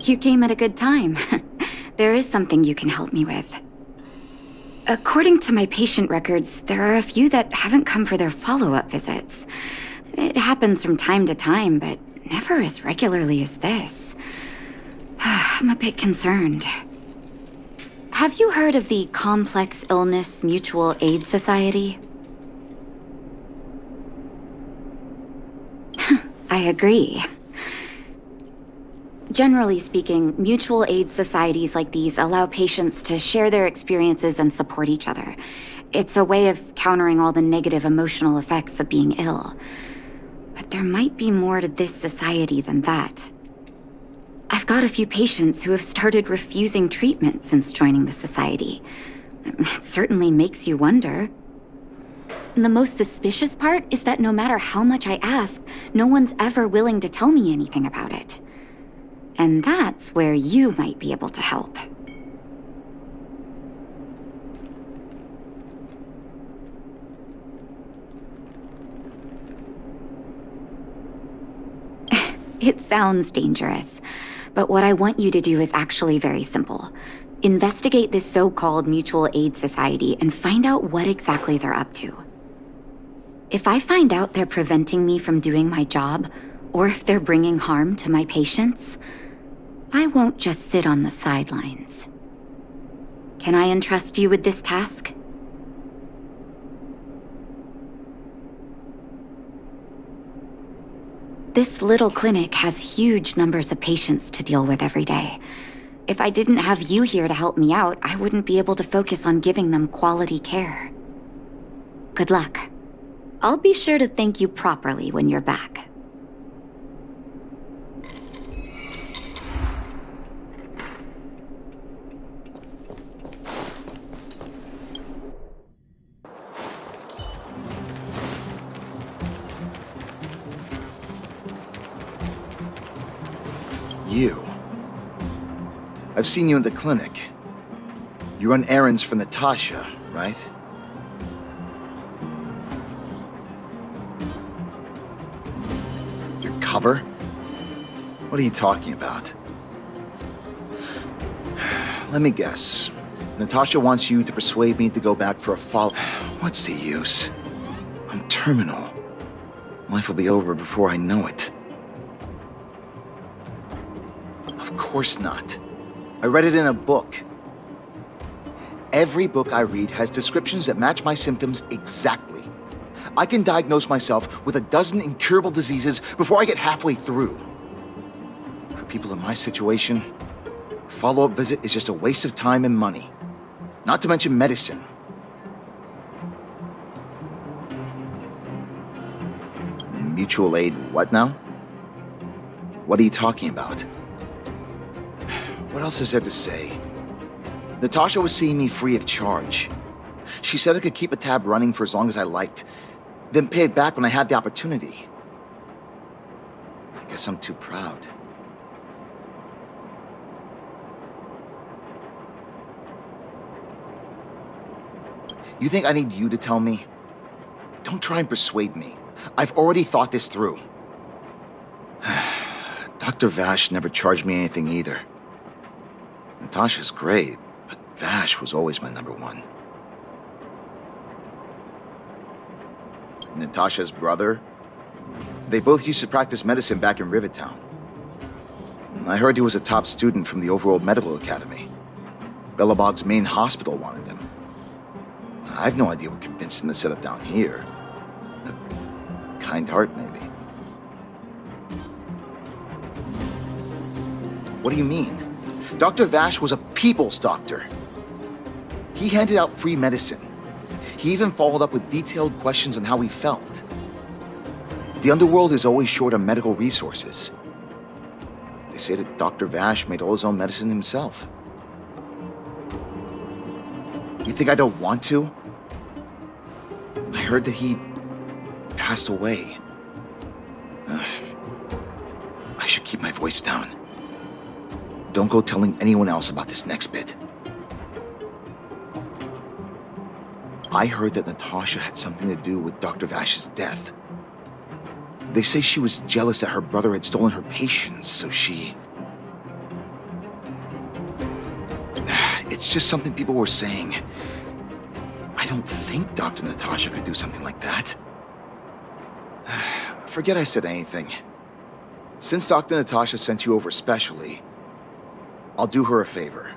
You came at a good time. There is something you can help me with. According to my patient records, there are a few that haven't come for their follow-up visits. It happens from time to time, but never as regularly as this. I'm a bit concerned. Have you heard of the Complex Illness Mutual Aid Society? I agree. Generally speaking, mutual aid societies like these allow patients to share their experiences and support each other. It's a way of countering all the negative emotional effects of being ill. But there might be more to this society than that. I've got a few patients who have started refusing treatment since joining the society. It certainly makes you wonder. The most suspicious part is that no matter how much I ask, no one's ever willing to tell me anything about it. And that's where you might be able to help. It sounds dangerous, but what I want you to do is actually very simple. Investigate this so-called mutual aid society and find out what exactly they're up to. If I find out they're preventing me from doing my job, or if they're bringing harm to my patients, I won't just sit on the sidelines. Can I entrust you with this task? This little clinic has huge numbers of patients to deal with every day. If I didn't have you here to help me out, I wouldn't be able to focus on giving them quality care. Good luck. I'll be sure to thank you properly when you're back. You. I've seen you in the clinic. You run errands for Natasha, right? Your cover? What are you talking about? Let me guess. Natasha wants you to persuade me to go back for a follow. What's the use? I'm terminal. Life will be over before I know it. Of course not. I read it in a book. Every book I read has descriptions that match my symptoms exactly. I can diagnose myself with a dozen incurable diseases before I get halfway through. For people in my situation, a follow-up visit is just a waste of time and money. Not to mention medicine. Mutual aid what now? What are you talking about? What else is there to say? Natasha was seeing me free of charge. She said I could keep a tab running for as long as I liked, then pay it back when I had the opportunity. I guess I'm too proud. You think I need you to tell me? Don't try and persuade me. I've already thought this through. Dr. Vash never charged me anything either. Natasha's great, but Vash was always my number one. Natasha's brother? They both used to practice medicine back in Rivertown. I heard he was a top student from the Overworld Medical Academy. Bellabog's main hospital wanted him. I've no idea what convinced him to set up down here. A kind heart, maybe. What do you mean? Dr. Vash was a people's doctor. He handed out free medicine. He even followed up with detailed questions on how he felt. The underworld is always short on medical resources. They say that Dr. Vash made all his own medicine himself. You think I don't want to? I heard that he passed away. I should keep my voice down. Don't go telling anyone else about this next bit. I heard that Natasha had something to do with Dr. Vash's death. They say she was jealous that her brother had stolen her patients, so she... It's just something people were saying. I don't think Dr. Natasha could do something like that. Forget I said anything. Since Dr. Natasha sent you over specially, I'll do her a favor.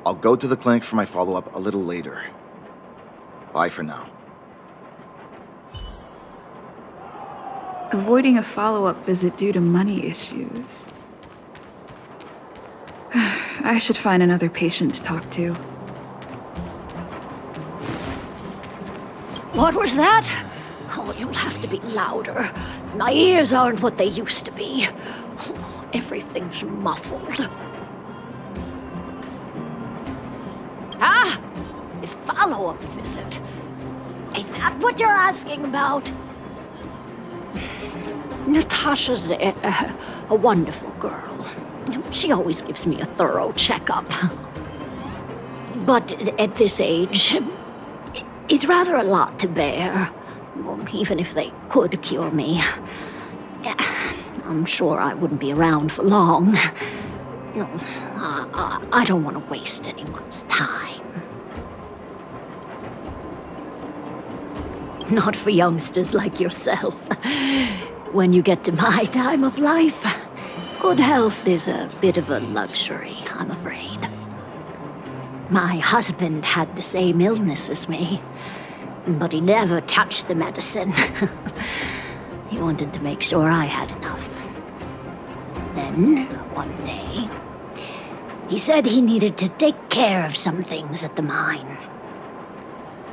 I'll go to the clinic for my follow-up a little later. Bye for now. Avoiding a follow-up visit due to money issues. I should find another patient to talk to. What was that? Oh, you'll have to be louder. My ears aren't what they used to be. Everything's muffled. Ah! A follow-up visit. Is that what you're asking about? Natasha's a wonderful girl. She always gives me a thorough checkup. But at this age, it's rather a lot to bear. Even if they could cure me. I'm sure I wouldn't be around for long. I don't want to waste anyone's time. Not for youngsters like yourself. When you get to my time of life, good health is a bit of a luxury, I'm afraid. My husband had the same illness as me, but he never touched the medicine. He wanted to make sure I had enough. Then, one day, he said he needed to take care of some things at the mine.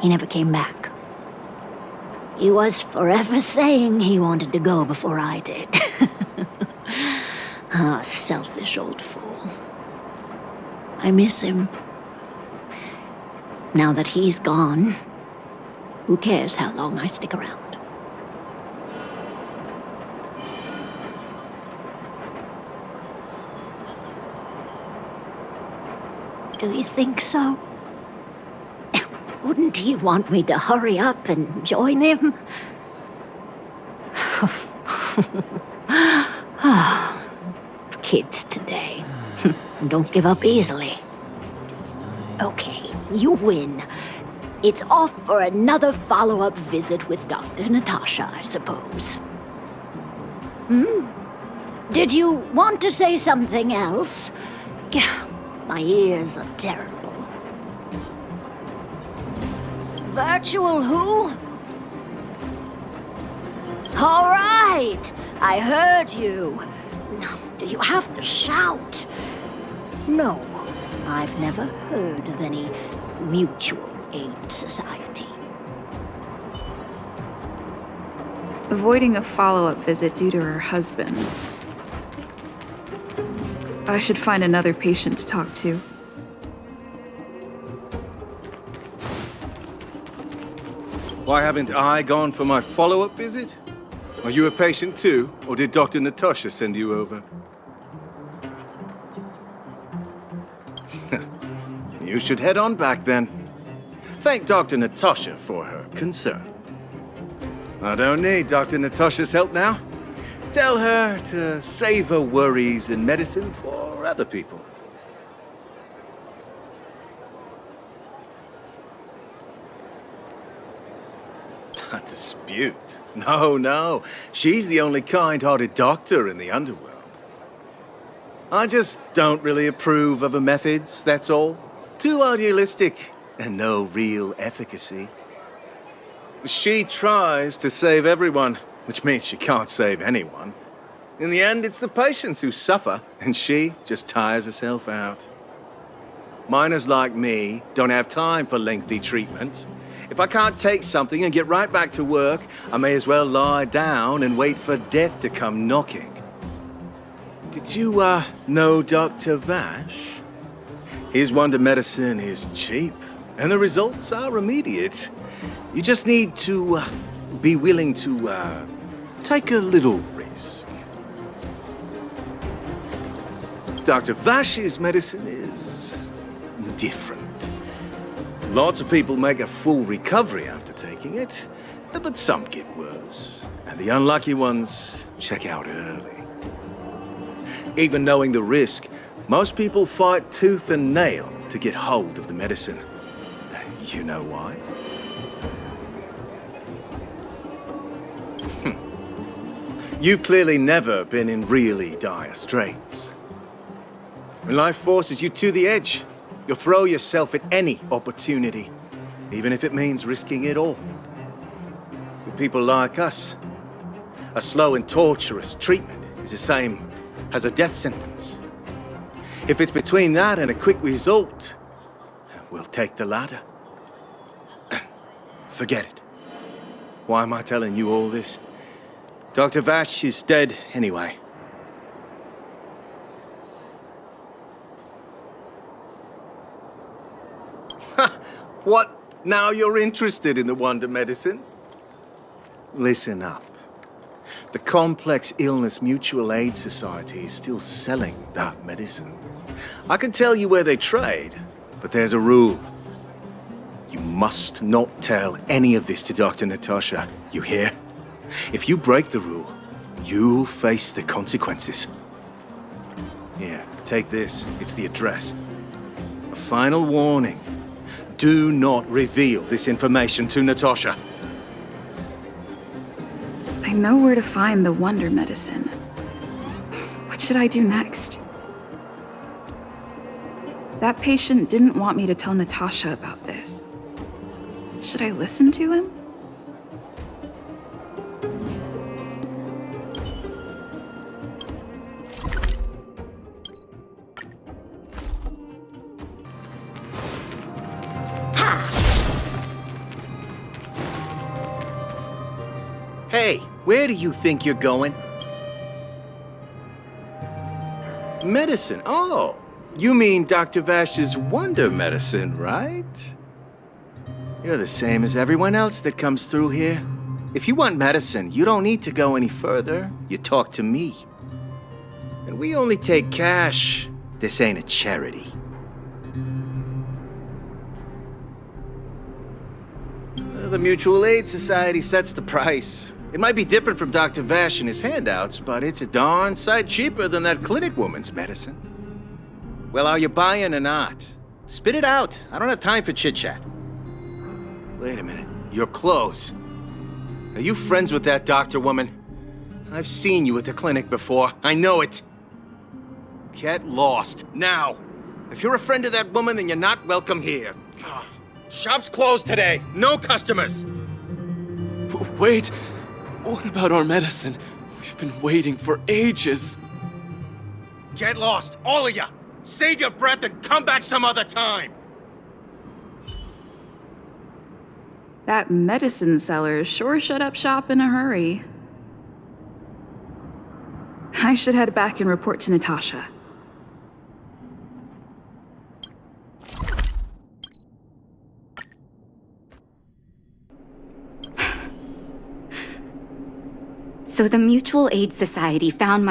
He never came back. He was forever saying he wanted to go before I did. Ah, selfish old fool. I miss him. Now that he's gone, who cares how long I stick around? Do you think so? Wouldn't he want me to hurry up and join him? Kids today. Don't give up easily. Okay, you win. It's off for another follow-up visit with Dr. Natasha, I suppose. Did you want to say something else? My ears are terrible. Virtual who? All right, I heard you. Do you have to shout? No, I've never heard of any mutual aid society. Avoiding a follow-up visit due to her husband. I should find another patient to talk to. Why haven't I gone for my follow-up visit? Are you a patient too, or did Dr. Natasha send you over? You should head on back then. Thank Dr. Natasha for her concern. I don't need Dr. Natasha's help now. Tell her to save her worries and medicine for other people. A dispute? No. She's the only kind-hearted doctor in the underworld. I just don't really approve of her methods, that's all. Too idealistic and no real efficacy. She tries to save everyone, which means she can't save anyone. In the end, it's the patients who suffer, and she just tires herself out. Miners like me don't have time for lengthy treatments. If I can't take something and get right back to work, I may as well lie down and wait for death to come knocking. Did you, know Dr. Vash? His wonder medicine is cheap, and the results are immediate. You just need to, be willing to, take a little risk. Dr. Vash's medicine is different. Lots of people make a full recovery after taking it, but some get worse, and the unlucky ones check out early. Even knowing the risk, most people fight tooth and nail to get hold of the medicine. You know why? You've clearly never been in really dire straits. When life forces you to the edge, you'll throw yourself at any opportunity, even if it means risking it all. For people like us, a slow and torturous treatment is the same as a death sentence. If it's between that and a quick result, we'll take the latter. Forget it. Why am I telling you all this? Dr. Vash is dead anyway. What? Now you're interested in the wonder medicine? Listen up. The Complex Illness Mutual Aid Society is still selling that medicine. I can tell you where they trade, but there's a rule. You must not tell any of this to Dr. Natasha, you hear? If you break the rule, you'll face the consequences. Here, take this. It's the address. A final warning. Do not reveal this information to Natasha. I know where to find the wonder medicine. What should I do next? That patient didn't want me to tell Natasha about this. Should I listen to him? Hey, where do you think you're going? Medicine? Oh, you mean Dr. Vash's wonder medicine, right? You're the same as everyone else that comes through here. If you want medicine, you don't need to go any further. You talk to me. And we only take cash. This ain't a charity. The Mutual Aid Society sets the price. It might be different from Dr. Vash and his handouts, but it's a darn sight cheaper than that clinic woman's medicine. Well, are you buying or not? Spit it out. I don't have time for chit-chat. Wait a minute. Your clothes. Are you friends with that doctor woman? I've seen you at the clinic before. I know it. Get lost. Now. If you're a friend of that woman, then you're not welcome here. Shop's closed today. No customers. Wait. What about our medicine? We've been waiting for ages. Get lost, all of ya! Save your breath and come back some other time! That medicine seller sure shut up shop in a hurry. I should head back and report to Natasha. So the Mutual Aid Society found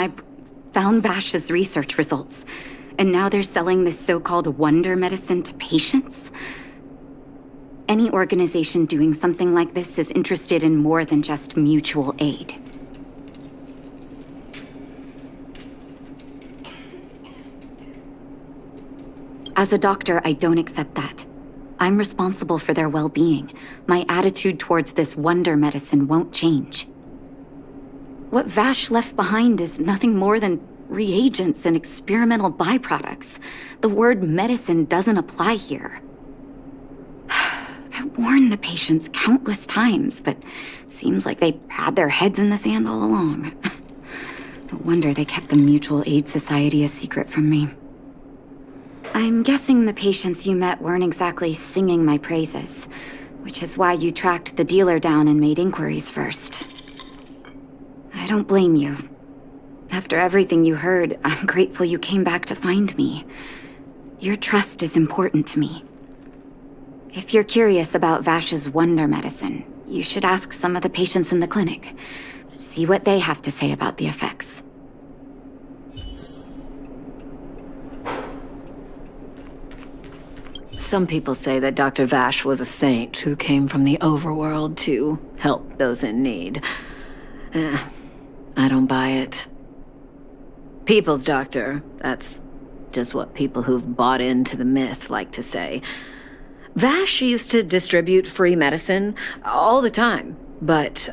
Vash's research results, and now they're selling this so-called wonder medicine to patients? Any organization doing something like this is interested in more than just mutual aid. As a doctor, I don't accept that. I'm responsible for their well-being. My attitude towards this wonder medicine won't change. What Vash left behind is nothing more than reagents and experimental byproducts. The word medicine doesn't apply here. I warned the patients countless times, but it seems like they had their heads in the sand all along. No wonder they kept the Mutual Aid Society a secret from me. I'm guessing the patients you met weren't exactly singing my praises, which is why you tracked the dealer down and made inquiries first. I don't blame you. After everything you heard, I'm grateful you came back to find me. Your trust is important to me. If you're curious about Vash's wonder medicine, you should ask some of the patients in the clinic. See what they have to say about the effects. Some people say that Dr. Vash was a saint who came from the overworld to help those in need. I don't buy it. People's doctor, that's Just what people who've bought into the myth like to say. Vash used to distribute free medicine all the time, but,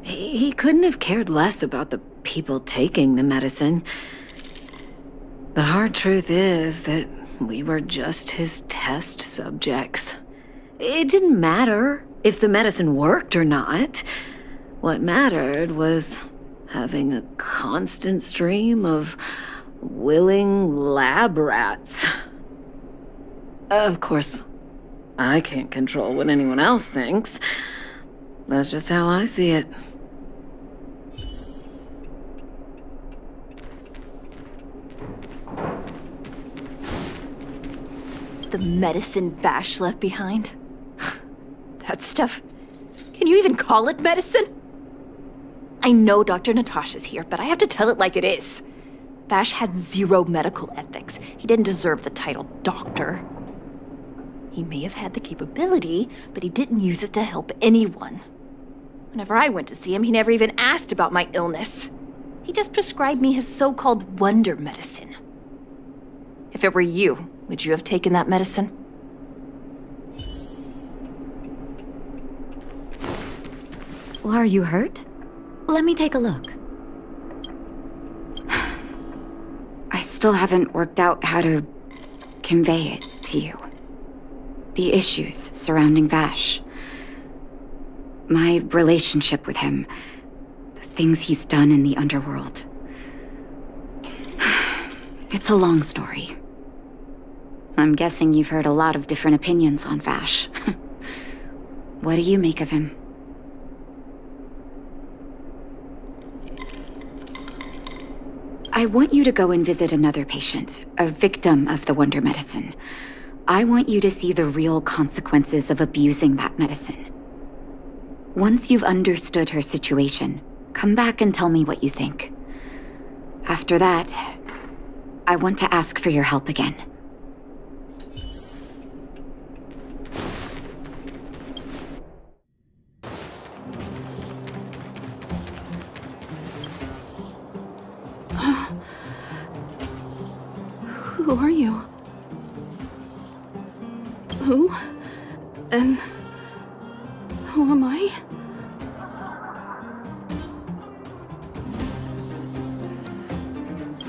he couldn't have cared less about the people taking the medicine. The hard truth is that we were just his test subjects. It didn't matter if the medicine worked or not. What mattered was having a constant stream of willing lab rats. Of course, I can't control what anyone else thinks. That's just how I see it. The medicine Vash left behind? That stuff... Can you even call it medicine? I know Dr. Natasha's here, but I have to tell it like it is. Vash had zero medical ethics. He didn't deserve the title doctor. He may have had the capability, but he didn't use it to help anyone. Whenever I went to see him, he never even asked about my illness. He just prescribed me his so-called wonder medicine. If it were you, would you have taken that medicine? Well, are you hurt? Let me take a look. I still haven't worked out how to convey it to you. The issues surrounding Vash. My relationship with him. The things he's done in the underworld. It's a long story. I'm guessing you've heard a lot of different opinions on Vash. What do you make of him? I want you to go and visit another patient, a victim of the wonder medicine. I want you to see the real consequences of abusing that medicine. Once you've understood her situation, come back and tell me what you think. After that, I want to ask for your help again. Who are you? Who? And who am I?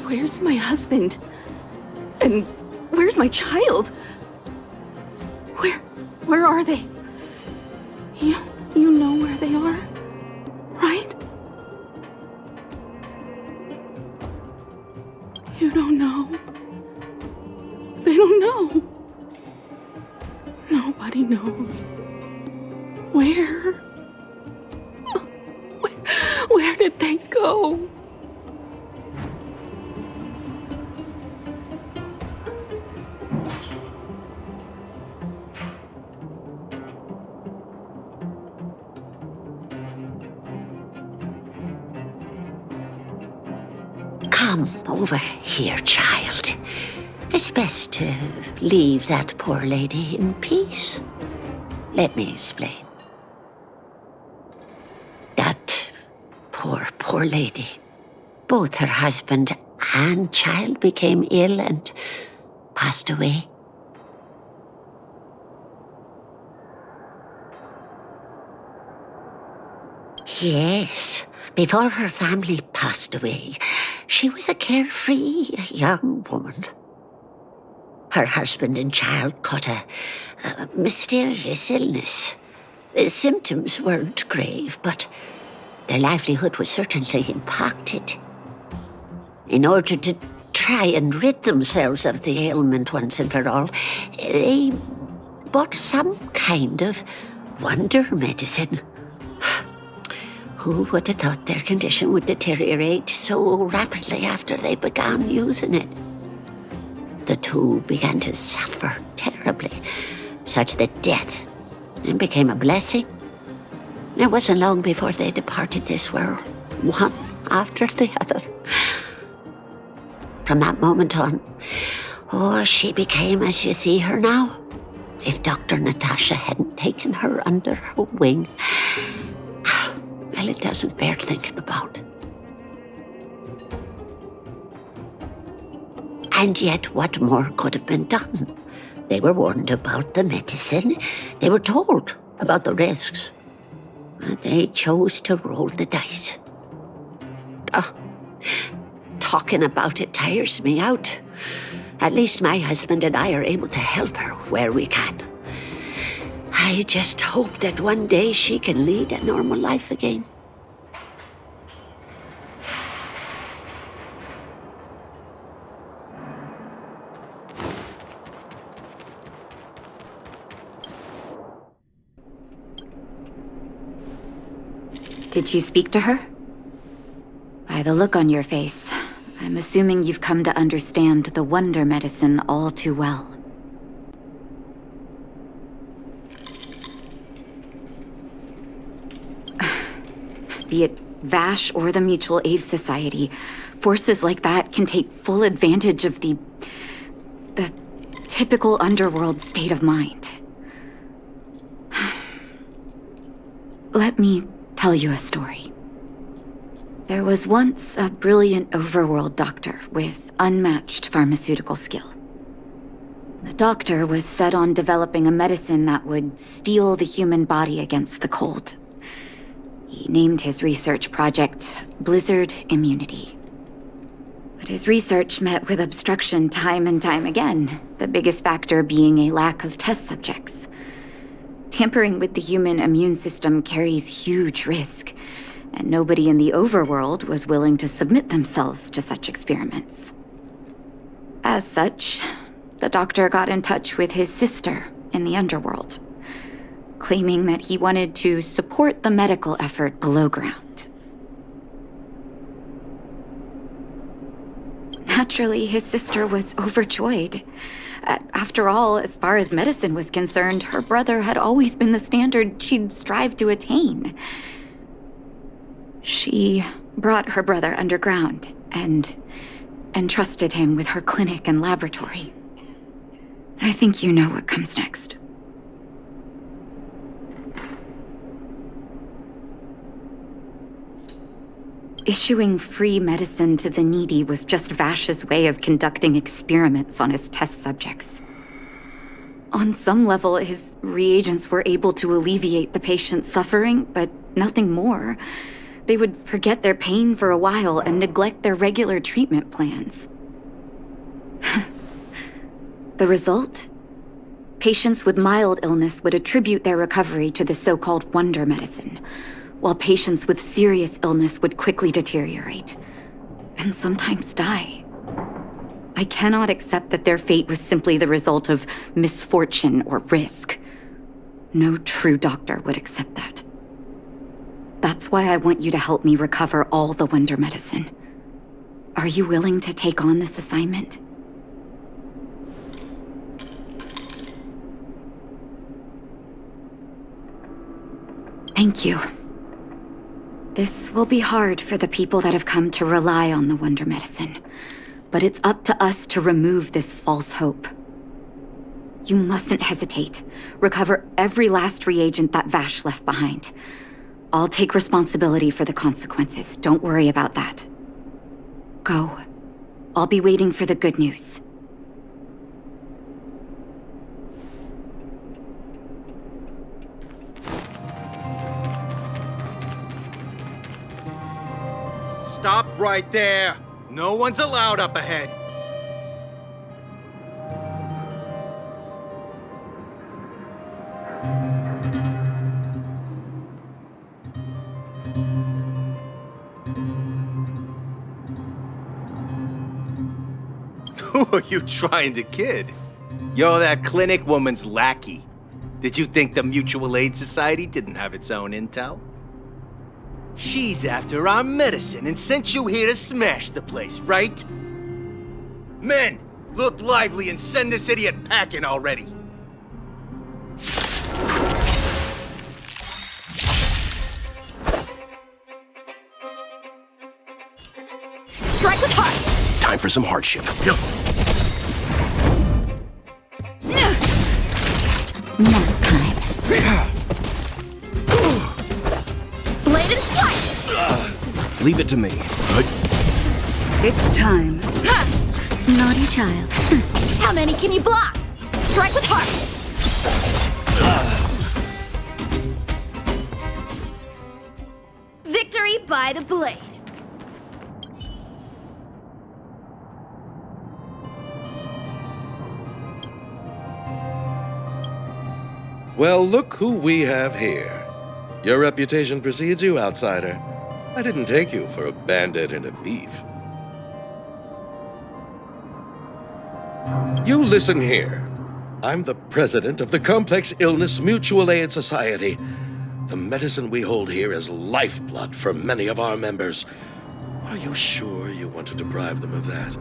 Where's my husband? And where's my child? Where are they? You know where they are, right? You don't know. They don't know. Nobody knows. Where? Where did they go? Come over here, child. It's best to leave that poor lady in peace. Let me explain. That poor lady. Both her husband and child became ill and passed away. Yes, before her family passed away, she was a carefree young woman. Her husband and child caught a mysterious illness. The symptoms weren't grave, but their livelihood was certainly impacted. In order to try and rid themselves of the ailment once and for all, they bought some kind of wonder medicine. Who would have thought their condition would deteriorate so rapidly after they began using it? The two began to suffer terribly, such that death became a blessing. It wasn't long before they departed this world, one after the other. From that moment on, she became as you see her now. If Dr. Natasha hadn't taken her under her wing, well, it doesn't bear thinking about. And yet, what more could have been done? They were warned about the medicine. They were told about the risks. And they chose to roll the dice. Talking about it tires me out. At least my husband and I are able to help her where we can. I just hope that one day she can lead a normal life again. Did you speak to her? By the look on your face, I'm assuming you've come to understand the wonder medicine all too well. Be it Vash or the Mutual Aid Society, forces like that can take full advantage of the typical underworld state of mind. Let me tell you a story. There was once a brilliant overworld doctor with unmatched pharmaceutical skill. The doctor was set on developing a medicine that would steel the human body against the cold. He named his research project Blizzard Immunity. But his research met with obstruction time and time again, the biggest factor being a lack of test subjects. Tampering with the human immune system carries huge risk, and nobody in the overworld was willing to submit themselves to such experiments. As such, the doctor got in touch with his sister in the underworld, claiming that he wanted to support the medical effort below ground. Naturally, his sister was overjoyed. After all, as far as medicine was concerned, her brother had always been the standard she'd strive to attain. She brought her brother underground and entrusted him with her clinic and laboratory. I think you know what comes next. Issuing free medicine to the needy was just Vash's way of conducting experiments on his test subjects. On some level, his reagents were able to alleviate the patient's suffering, but nothing more. They would forget their pain for a while and neglect their regular treatment plans. The result? Patients with mild illness would attribute their recovery to the so-called wonder medicine, while patients with serious illness would quickly deteriorate, and sometimes die. I cannot accept that their fate was simply the result of misfortune or risk. No true doctor would accept that. That's why I want you to help me recover all the wonder medicine. Are you willing to take on this assignment? Thank you. This will be hard for the people that have come to rely on the wonder medicine, but it's up to us to remove this false hope. You mustn't hesitate. Recover every last reagent that Vash left behind. I'll take responsibility for the consequences. Don't worry about that. Go. I'll be waiting for the good news. Stop right there! No one's allowed up ahead! Who are you trying to kid? You're that clinic woman's lackey. Did you think the Mutual Aid Society didn't have its own intel? She's after our medicine and sent you here to smash the place, right? Men, look lively and send this idiot packing already. Strike with heart! Time for some hardship. Nap time. Blade and flight! Leave it to me. It's time. Naughty child. How many can you block? Strike with heart! Victory by the blade. Well, look who we have here. Your reputation precedes you, outsider. I didn't take you for a bandit and a thief. You listen here. I'm the president of the Complex Illness Mutual Aid Society. The medicine we hold here is lifeblood for many of our members. Are you sure you want to deprive them of that?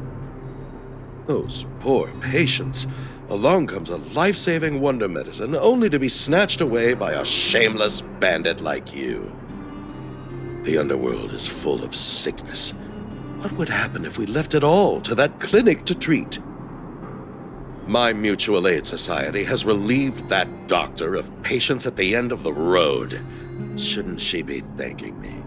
Those poor patients. Along comes a life-saving wonder medicine only to be snatched away by a shameless bandit like you. The underworld is full of sickness. What would happen if we left it all to that clinic to treat? My mutual aid society has relieved that doctor of patients at the end of the road. Shouldn't she be thanking me?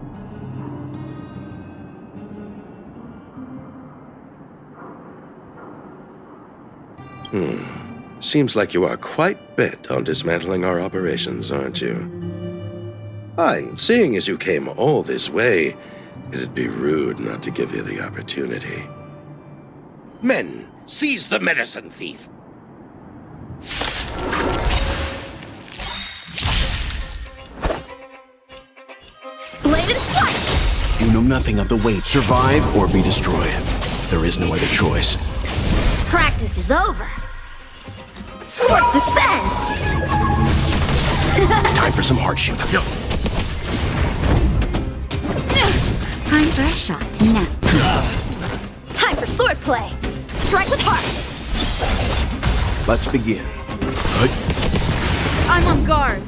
Seems like you are quite bent on dismantling our operations, aren't you? Fine, seeing as you came all this way, it'd be rude not to give you the opportunity. Men, seize the medicine thief! Bladed strike! You know nothing of the way. Survive or be destroyed. There is no other choice. Practice is over. Swords descend! Time for some hardship. Time for a shot. Now. Time for swordplay. Strike with heart. Let's begin. I'm on guard.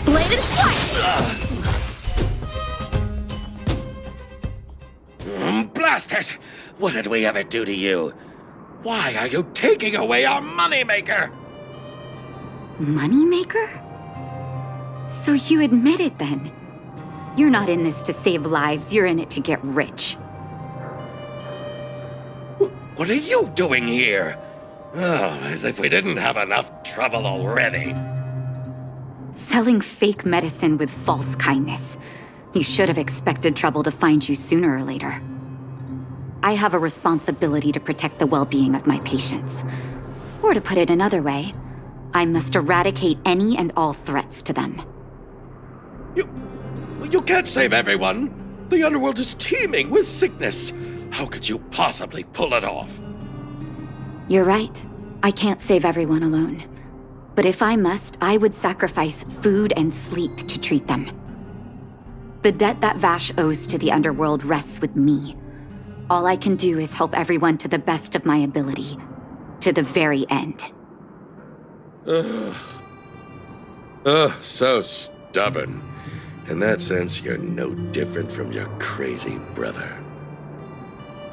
Bladed strike! Blast it! What did we ever do to you? Why are you taking away our moneymaker? Moneymaker? So you admit it then? You're not in this to save lives, you're in it to get rich. What are you doing here? Oh, as if we didn't have enough trouble already. Selling fake medicine with false kindness. You should have expected trouble to find you sooner or later. I have a responsibility to protect the well-being of my patients. Or to put it another way, I must eradicate any and all threats to them. You can't save everyone. The underworld is teeming with sickness. How could you possibly pull it off? You're right. I can't save everyone alone. But if I must, I would sacrifice food and sleep to treat them. The debt that Vash owes to the underworld rests with me. All I can do is help everyone to the best of my ability. To the very end. So stubborn. In that sense, you're no different from your crazy brother.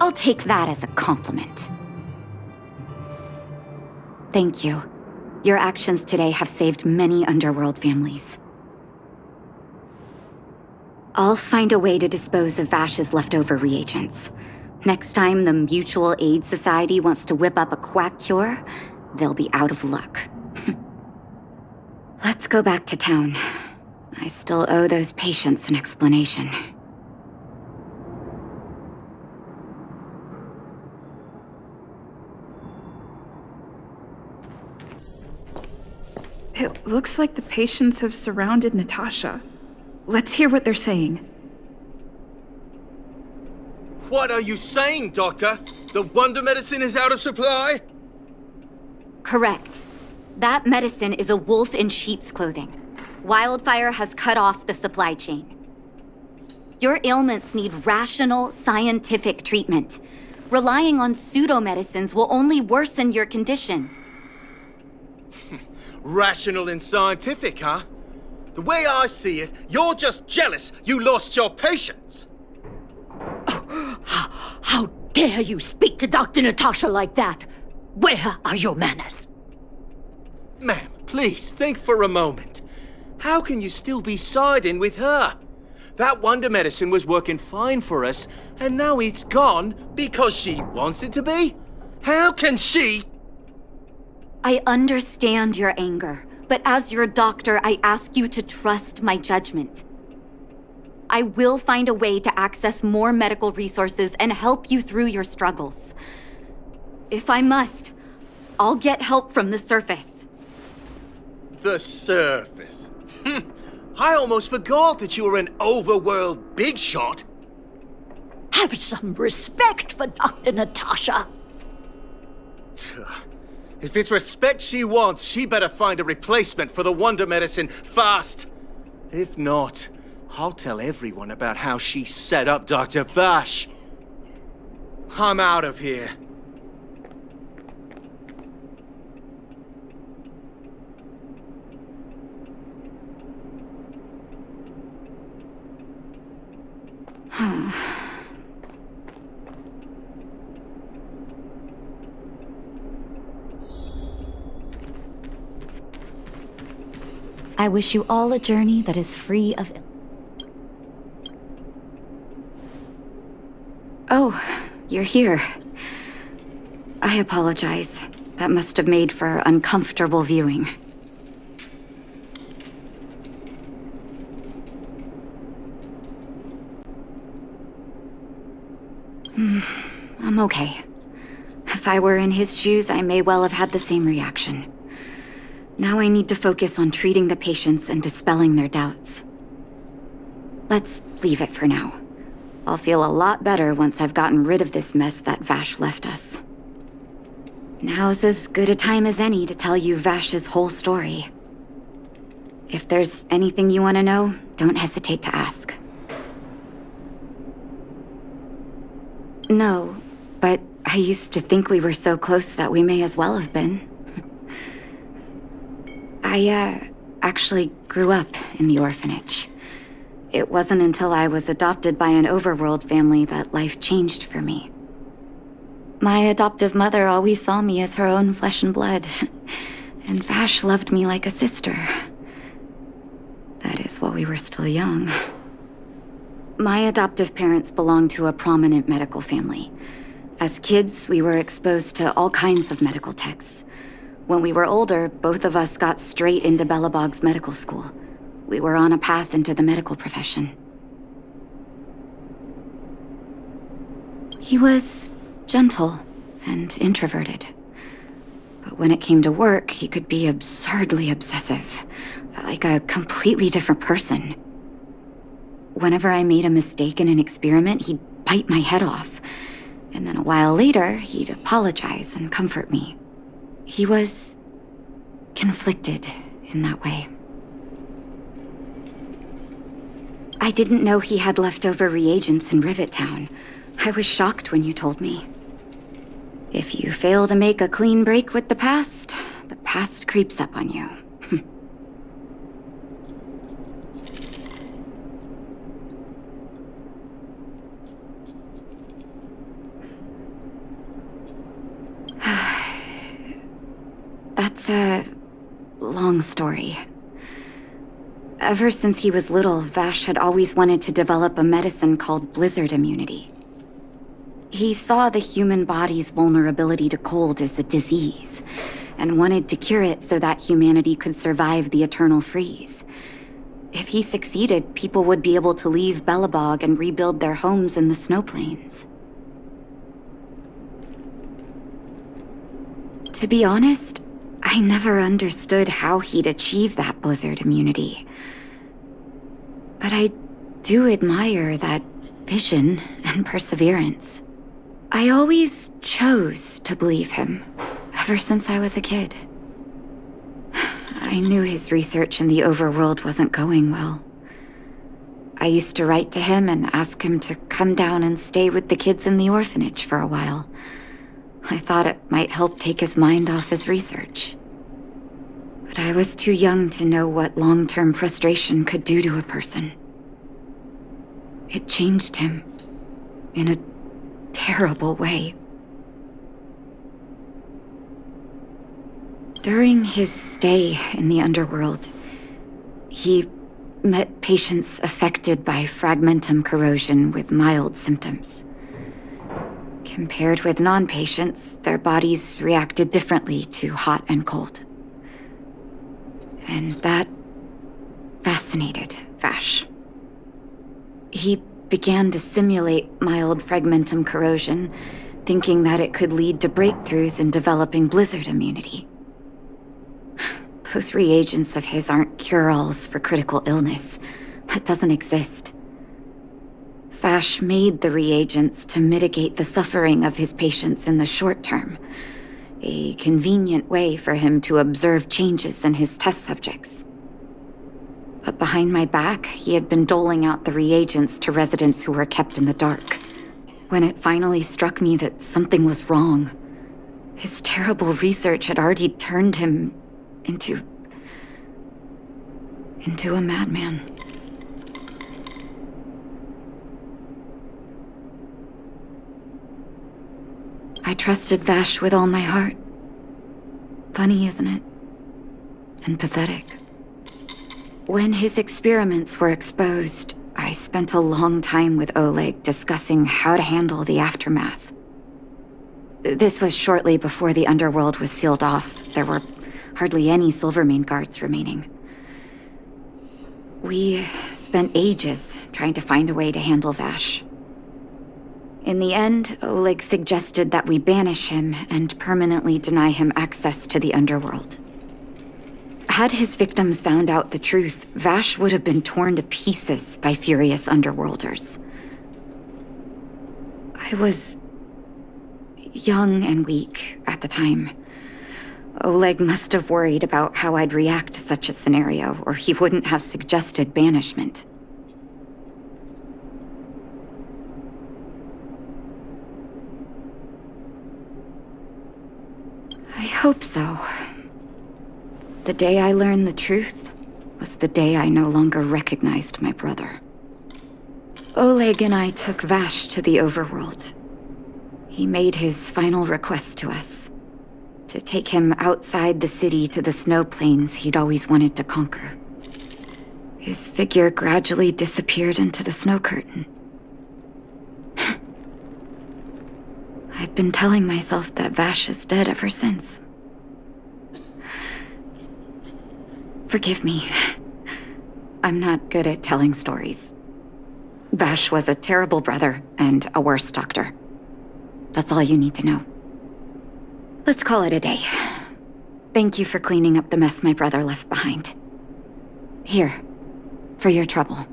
I'll take that as a compliment. Thank you. Your actions today have saved many underworld families. I'll find a way to dispose of Vash's leftover reagents. Next time the Mutual Aid Society wants to whip up a quack cure, they'll be out of luck. Let's go back to town. I still owe those patients an explanation. It looks like the patients have surrounded Natasha. Let's hear what they're saying. What are you saying, Doctor? The wonder medicine is out of supply? Correct. That medicine is a wolf in sheep's clothing. Wildfire has cut off the supply chain. Your ailments need rational, scientific treatment. Relying on pseudo-medicines will only worsen your condition. Rational and scientific, huh? The way I see it, you're just jealous you lost your patients. How dare you speak to Dr. Natasha like that? Where are your manners? Ma'am, please think for a moment. How can you still be siding with her? That wonder medicine was working fine for us, and now it's gone because she wants it to be? How can she? I understand your anger, but as your doctor, I ask you to trust my judgment. I will find a way to access more medical resources and help you through your struggles. If I must, I'll get help from the surface. The surface? I almost forgot that you were an overworld big shot. Have some respect for Dr. Natasha. If it's respect she wants, she better find a replacement for the wonder medicine fast. If not, I'll tell everyone about how she set up Dr. Vash. I'm out of here. I wish you all a journey that is free of... Oh, you're here. I apologize. That must have made for uncomfortable viewing. I'm okay. If I were in his shoes, I may well have had the same reaction. Now I need to focus on treating the patients and dispelling their doubts. Let's leave it for now. I'll feel a lot better once I've gotten rid of this mess that Vash left us. Now's as good a time as any to tell you Vash's whole story. If there's anything you want to know, don't hesitate to ask. No, but I used to think we were so close that we may as well have been. I, actually grew up in the orphanage. It wasn't until I was adopted by an overworld family that life changed for me. My adoptive mother always saw me as her own flesh and blood, and Vash loved me like a sister. That is while we were still young. My adoptive parents belonged to a prominent medical family. As kids, we were exposed to all kinds of medical texts. When we were older, both of us got straight into Belobog's medical school. We were on a path into the medical profession. He was gentle and introverted. But when it came to work, he could be absurdly obsessive, like a completely different person. Whenever I made a mistake in an experiment, he'd bite my head off. And then a while later, he'd apologize and comfort me. He was conflicted in that way. I didn't know he had leftover reagents in Rivet Town. I was shocked when you told me. If you fail to make a clean break with the past creeps up on you. That's a long story. Ever since he was little, Vash had always wanted to develop a medicine called blizzard immunity. He saw the human body's vulnerability to cold as a disease, and wanted to cure it so that humanity could survive the eternal freeze. If he succeeded, people would be able to leave Belobog and rebuild their homes in the snow plains. To be honest, I never understood how he'd achieve that blizzard immunity. But I do admire that vision and perseverance. I always chose to believe him, ever since I was a kid. I knew his research in the overworld wasn't going well. I used to write to him and ask him to come down and stay with the kids in the orphanage for a while. I thought it might help take his mind off his research. But I was too young to know what long-term frustration could do to a person. It changed him in a terrible way. During his stay in the underworld, he met patients affected by fragmentum corrosion with mild symptoms. Compared with non-patients, their bodies reacted differently to hot and cold. And that fascinated Vash. He began to simulate mild fragmentum corrosion, thinking that it could lead to breakthroughs in developing blizzard immunity. Those reagents of his aren't cure-alls for critical illness. That doesn't exist. Vash made the reagents to mitigate the suffering of his patients in the short term. A convenient way for him to observe changes in his test subjects. But behind my back, he had been doling out the reagents to residents who were kept in the dark. When it finally struck me that something was wrong, his terrible research had already turned him into a madman. I trusted Vash with all my heart. Funny, isn't it? And pathetic. When his experiments were exposed, I spent a long time with Oleg discussing how to handle the aftermath. This was shortly before the underworld was sealed off. There were hardly any Silvermane guards remaining. We spent ages trying to find a way to handle Vash. In the end, Oleg suggested that we banish him and permanently deny him access to the underworld. Had his victims found out the truth, Vash would have been torn to pieces by furious underworlders. I was young and weak at the time. Oleg must have worried about how I'd react to such a scenario, or he wouldn't have suggested banishment. I hope so. The day I learned the truth was the day I no longer recognized my brother. Oleg and I took Vash to the overworld. He made his final request to us. To take him outside the city to the snow plains he'd always wanted to conquer. His figure gradually disappeared into the snow curtain. I've been telling myself that Vash is dead ever since. Forgive me. I'm not good at telling stories. Vash was a terrible brother and a worse doctor. That's all you need to know. Let's call it a day. Thank you for cleaning up the mess my brother left behind. Here, for your trouble.